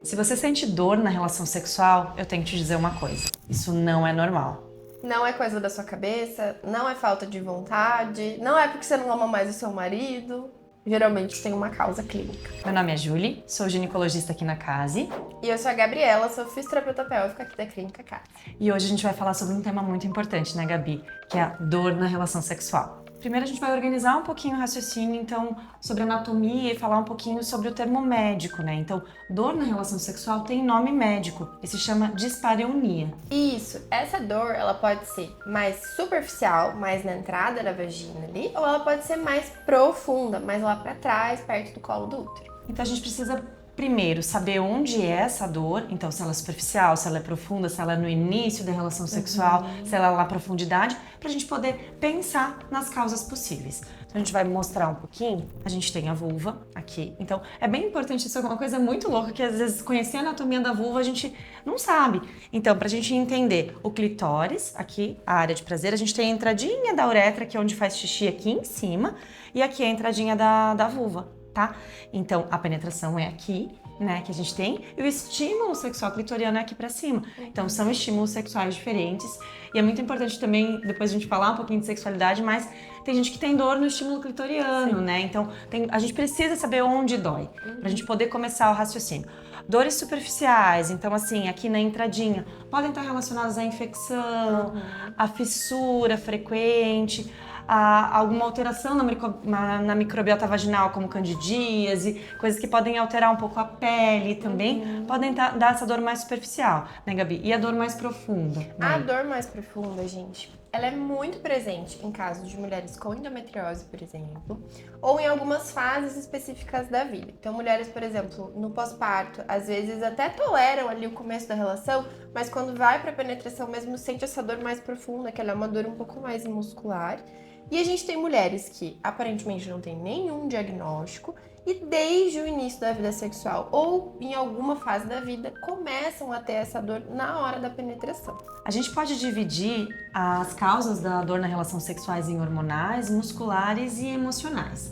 Se você sente dor na relação sexual, eu tenho que te dizer uma coisa: isso não é normal. Não é coisa da sua cabeça, não é falta de vontade, não é porque você não ama mais o seu marido. Geralmente tem uma causa clínica. Meu nome é Julie, sou ginecologista aqui na Case. E eu sou a Gabriela, sou fisioterapeuta pélvica aqui da Clínica Case. E hoje a gente vai falar sobre um tema muito importante, né, Gabi? Que é a dor na relação sexual. Primeiro a gente vai organizar um pouquinho o raciocínio, então, sobre anatomia e falar um pouquinho sobre o termo médico, né? Então, dor na relação sexual tem nome médico e se chama dispareunia. Isso, essa dor, ela pode ser mais superficial, mais na entrada da vagina ali, ou ela pode ser mais profunda, mais lá pra trás, perto do colo do útero. Então a gente precisa primeiro saber onde é essa dor, então se ela é superficial, se ela é profunda, se ela é no início da relação sexual, se ela é lá na profundidade, pra gente poder pensar nas causas possíveis. Então a gente vai mostrar um pouquinho, a gente tem a vulva aqui, então é bem importante, isso é uma coisa muito louca, que às vezes conhecer a anatomia da vulva a gente não sabe. Então pra gente entender o clitóris, aqui, a área de prazer, a gente tem a entradinha da uretra, que é onde faz xixi aqui em cima, e aqui é a entradinha da vulva. Tá? Então, a penetração é aqui, né, que a gente tem, e o estímulo sexual clitoriano é aqui pra cima. Então, são estímulos sexuais diferentes, e é muito importante também, depois a gente falar um pouquinho de sexualidade, mas tem gente que tem dor no estímulo clitoriano, Sim. né? Então, a gente precisa saber onde dói, pra gente poder começar o raciocínio. Dores superficiais, então assim, aqui na entradinha, podem estar relacionadas à infecção, à fissura frequente, a alguma alteração na microbiota vaginal, como candidíase, coisas que podem alterar um pouco a pele também, podem dar essa dor mais superficial, né, Gabi? E a dor mais profunda, A né? dor mais profunda, gente, ela é muito presente em casos de mulheres com endometriose, por exemplo, ou em algumas fases específicas da vida. Então, mulheres, por exemplo, no pós-parto, às vezes até toleram ali o começo da relação, mas quando vai para a penetração mesmo, sente essa dor mais profunda, que ela é uma dor um pouco mais muscular. E a gente tem mulheres que aparentemente não têm nenhum diagnóstico e desde o início da vida sexual ou em alguma fase da vida começam a ter essa dor na hora da penetração. A gente pode dividir as causas da dor na relação sexuais em hormonais, musculares e emocionais.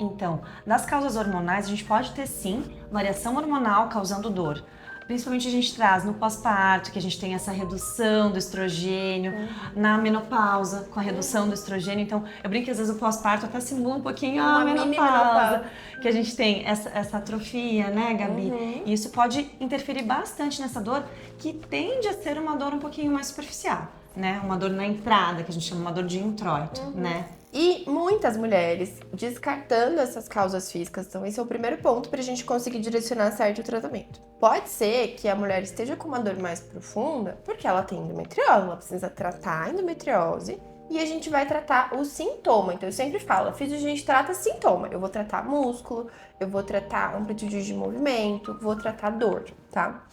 Então, das causas hormonais, a gente pode ter sim variação hormonal causando dor. Principalmente a gente traz no pós-parto, que a gente tem essa redução do estrogênio, na menopausa, com a redução do estrogênio. Então, eu brinco que às vezes o pós-parto até simula um pouquinho a Uma mini menopausa, menopausa. que a gente tem essa atrofia, né, Gabi? E isso pode interferir bastante nessa dor, que tende a ser uma dor um pouquinho mais superficial, né? Uma dor na entrada, que a gente chama uma dor de introito, né? E muitas mulheres descartando essas causas físicas, então esse é o primeiro ponto para a gente conseguir direcionar certo o tratamento. Pode ser que a mulher esteja com uma dor mais profunda porque ela tem endometriose, ela precisa tratar a endometriose e a gente vai tratar o sintoma. Então eu sempre falo, a gente trata sintoma, eu vou tratar músculo, eu vou tratar amplitude de movimento, vou tratar dor, tá?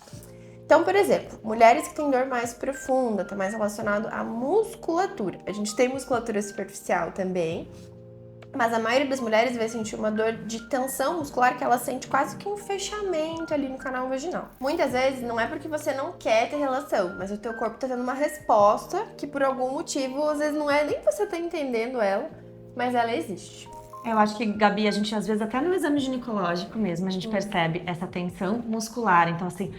Então, por exemplo, mulheres que têm dor mais profunda, tá mais relacionado à musculatura. A gente tem musculatura superficial também, mas a maioria das mulheres vai sentir uma dor de tensão muscular que ela sente quase que um fechamento ali no canal vaginal. Muitas vezes não é porque você não quer ter relação, mas o teu corpo tá tendo uma resposta que por algum motivo, às vezes não é nem você tá entendendo ela, mas ela existe. Eu acho que, Gabi, a gente às vezes até no exame ginecológico mesmo, a gente percebe essa tensão muscular. Então, assim,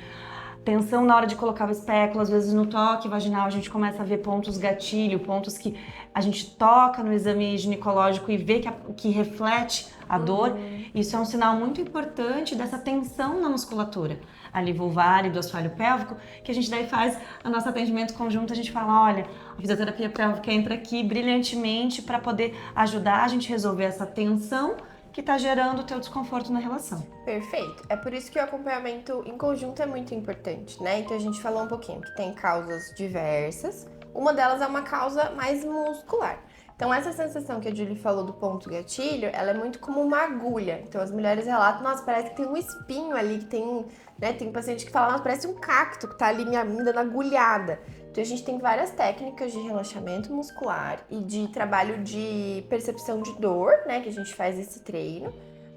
tensão na hora de colocar o espéculo, às vezes no toque vaginal a gente começa a ver pontos gatilho, pontos que a gente toca no exame ginecológico e vê que reflete a dor. Isso é um sinal muito importante dessa tensão na musculatura ali vulvar e do assoalho pélvico, que a gente daí faz o nosso atendimento conjunto, a gente fala, olha, a fisioterapia pélvica entra aqui brilhantemente para poder ajudar a gente a resolver essa tensão que está gerando o teu desconforto na relação. Perfeito. É por isso que o acompanhamento em conjunto é muito importante, né? Então a gente falou um pouquinho que tem causas diversas. Uma delas é uma causa mais muscular. Então essa sensação que a Julie falou do ponto gatilho, ela é muito como uma agulha. Então as mulheres relatam, nossa, parece que tem um espinho ali, que tem, né? Tem paciente que fala, nossa, parece um cacto que tá ali me dando agulhada. Então a gente tem várias técnicas de relaxamento muscular e de trabalho de percepção de dor, né? Que a gente faz esse treino.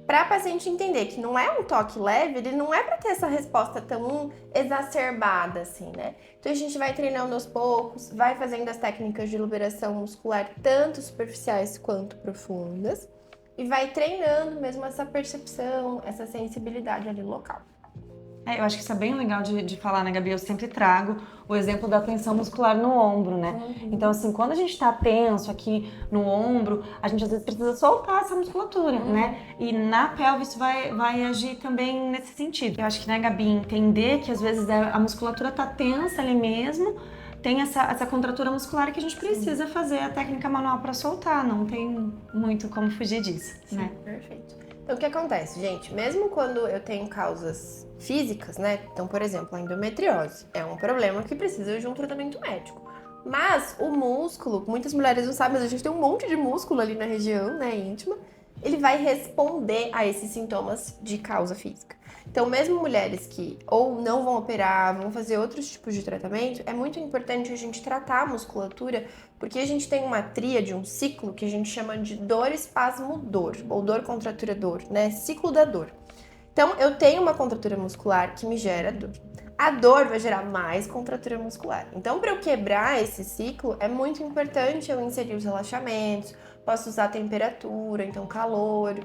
Para a paciente entender que não é um toque leve, ele não é para ter essa resposta tão exacerbada assim, né? Então a gente vai treinando aos poucos, vai fazendo as técnicas de liberação muscular tanto superficiais quanto profundas e vai treinando mesmo essa percepção, essa sensibilidade ali local. Eu acho que isso é bem legal de falar, né, Gabi? Eu sempre trago o exemplo da tensão muscular no ombro, né? Então, assim, quando a gente tá tenso aqui no ombro, a gente às vezes precisa soltar essa musculatura, né? E na pelve isso vai agir também nesse sentido. Eu acho que, né, Gabi, entender que às vezes a musculatura tá tensa ali mesmo, tem essa contratura muscular que a gente precisa fazer a técnica manual para soltar, não tem muito como fugir disso, né? Perfeito. Então, o que acontece, gente? Mesmo quando eu tenho causas físicas, né? Então, por exemplo, a endometriose é um problema que precisa de um tratamento médico. Mas o músculo, muitas mulheres não sabem, mas a gente tem um monte de músculo ali na região, né, íntima. Ele vai responder a esses sintomas de causa física. Então, mesmo mulheres que ou não vão operar, vão fazer outros tipos de tratamento, é muito importante a gente tratar a musculatura, porque a gente tem uma tríade, um ciclo que a gente chama de dor, espasmo, dor, ou dor, contratura, dor, né? Ciclo da dor. Então, eu tenho uma contratura muscular que me gera dor. A dor vai gerar mais contratura muscular. Então, para eu quebrar esse ciclo, é muito importante eu inserir os relaxamentos, posso usar temperatura, então calor,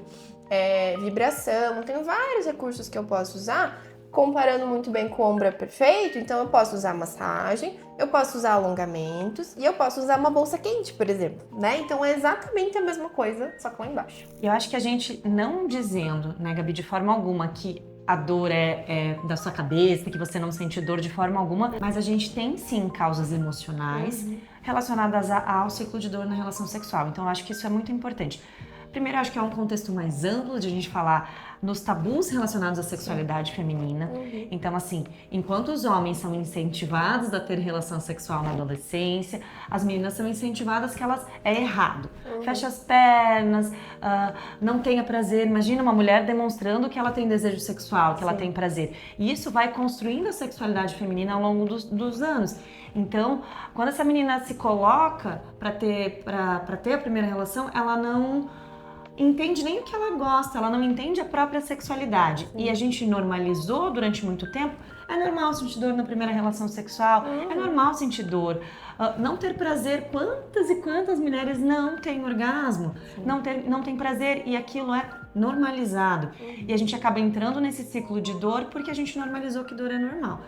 vibração, tem vários recursos que eu posso usar, comparando muito bem com o ombro é perfeito, então eu posso usar massagem, eu posso usar alongamentos e eu posso usar uma bolsa quente, por exemplo, né? Então é exatamente a mesma coisa, só que lá embaixo. Eu acho que a gente não dizendo, né, Gabi, de forma alguma que a dor é da sua cabeça, que você não sente dor de forma alguma, mas a gente tem sim causas emocionais relacionadas ao ciclo de dor na relação sexual. Então eu acho que isso é muito importante. Primeiro, eu acho que é um contexto mais amplo de a gente falar nos tabus relacionados à sexualidade feminina. Então, assim, enquanto os homens são incentivados a ter relação sexual na adolescência, as meninas são incentivadas que elas é errado. Fecha as pernas, não tenha prazer. Imagina uma mulher demonstrando que ela tem desejo sexual, que ela tem prazer. E isso vai construindo a sexualidade feminina ao longo dos anos. Então, quando essa menina se coloca para ter a primeira relação, ela não entende nem o que ela gosta, ela não entende a própria sexualidade. E a gente normalizou durante muito tempo. É normal sentir dor na primeira relação sexual, é normal sentir dor. Não ter prazer, quantas e quantas mulheres não têm orgasmo, não tem prazer, e aquilo é normalizado. E a gente acaba entrando nesse ciclo de dor porque a gente normalizou que dor é normal.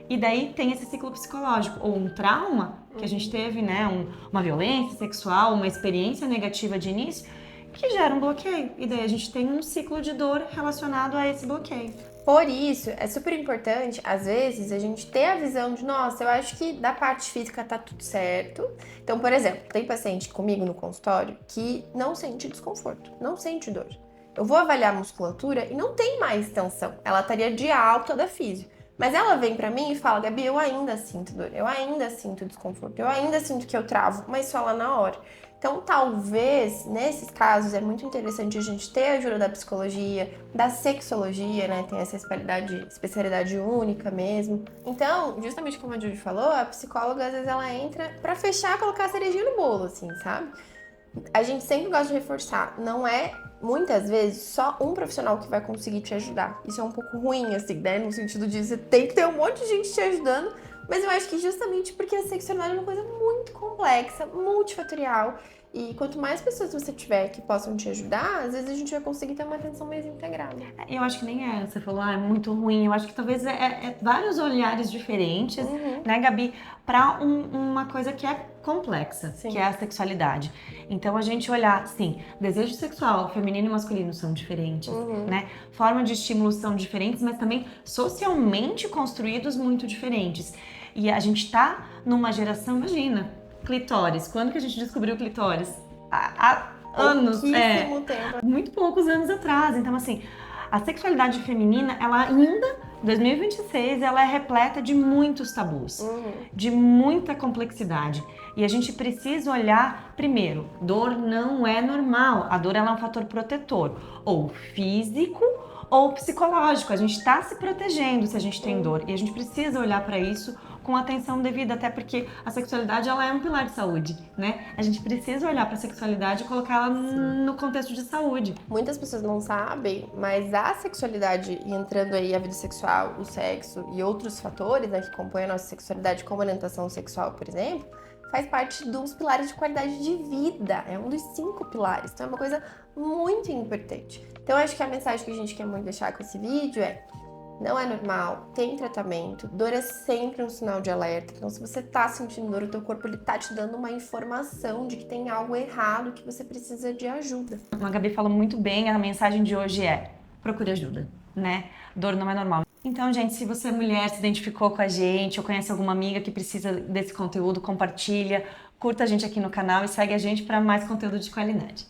E daí tem esse ciclo psicológico, ou um trauma que a gente teve, né, uma violência sexual, uma experiência negativa de início, que gera um bloqueio. E daí a gente tem um ciclo de dor relacionado a esse bloqueio. Por isso, é super importante, às vezes, a gente ter a visão de, nossa, eu acho que da parte física tá tudo certo. Então, por exemplo, tem paciente comigo no consultório que não sente desconforto, não sente dor. Eu vou avaliar a musculatura e não tem mais tensão. Ela estaria de alta da físio. Mas ela vem pra mim e fala, Gabi, eu ainda sinto dor, eu ainda sinto desconforto, eu ainda sinto que eu travo, mas só lá na hora. Então, talvez, nesses casos, é muito interessante a gente ter a ajuda da psicologia, da sexologia, né? Tem essa especialidade única mesmo. Então, justamente como a Judy falou, a psicóloga, às vezes, ela entra pra fechar, colocar a cerejinha no bolo, assim, sabe? A gente sempre gosta de reforçar, não é, muitas vezes, só um profissional que vai conseguir te ajudar. Isso é um pouco ruim, assim, né? No sentido de você tem que ter um monte de gente te ajudando, mas eu acho que justamente porque a sexualidade é uma coisa muito complexa, multifatorial, e quanto mais pessoas você tiver que possam te ajudar, às vezes a gente vai conseguir ter uma atenção mais integrada. Eu acho que nem você falou, é muito ruim. Eu acho que talvez é vários olhares diferentes, né, Gabi, para uma coisa que é complexa, que é a sexualidade. Então a gente olhar, sim, desejo sexual feminino e masculino são diferentes, né? Forma de estímulos são diferentes, mas também socialmente construídos muito diferentes. E a gente tá numa geração, imagina, clitóris. Quando que a gente descobriu o clitóris? Há anos, Pouquíssimo tempo. muito poucos anos atrás. Então, assim, a sexualidade feminina, ela ainda, 2026, ela é repleta de muitos tabus, de muita complexidade. E a gente precisa olhar, primeiro, dor não é normal. A dor ela é um fator protetor, ou físico ou psicológico. A gente está se protegendo se a gente tem dor. E a gente precisa olhar para isso com atenção devida, até porque a sexualidade ela é um pilar de saúde, né? A gente precisa olhar para a sexualidade e colocá-la no contexto de saúde. Muitas pessoas não sabem, mas a sexualidade, e entrando aí a vida sexual, o sexo e outros fatores, né, que compõem a nossa sexualidade, como orientação sexual, por exemplo, faz parte dos pilares de qualidade de vida. É um dos 5 pilares. Então é uma coisa muito importante. Então eu acho que a mensagem que a gente quer muito deixar com esse vídeo é: não é normal, tem tratamento, dor é sempre um sinal de alerta. Então, se você tá sentindo dor, o teu corpo ele tá te dando uma informação de que tem algo errado, que você precisa de ajuda. A Gabi falou muito bem, a mensagem de hoje é: procure ajuda, né? Dor não é normal. Então, gente, se você é mulher, se identificou com a gente ou conhece alguma amiga que precisa desse conteúdo, compartilha, curta a gente aqui no canal e segue a gente para mais conteúdo de qualidade.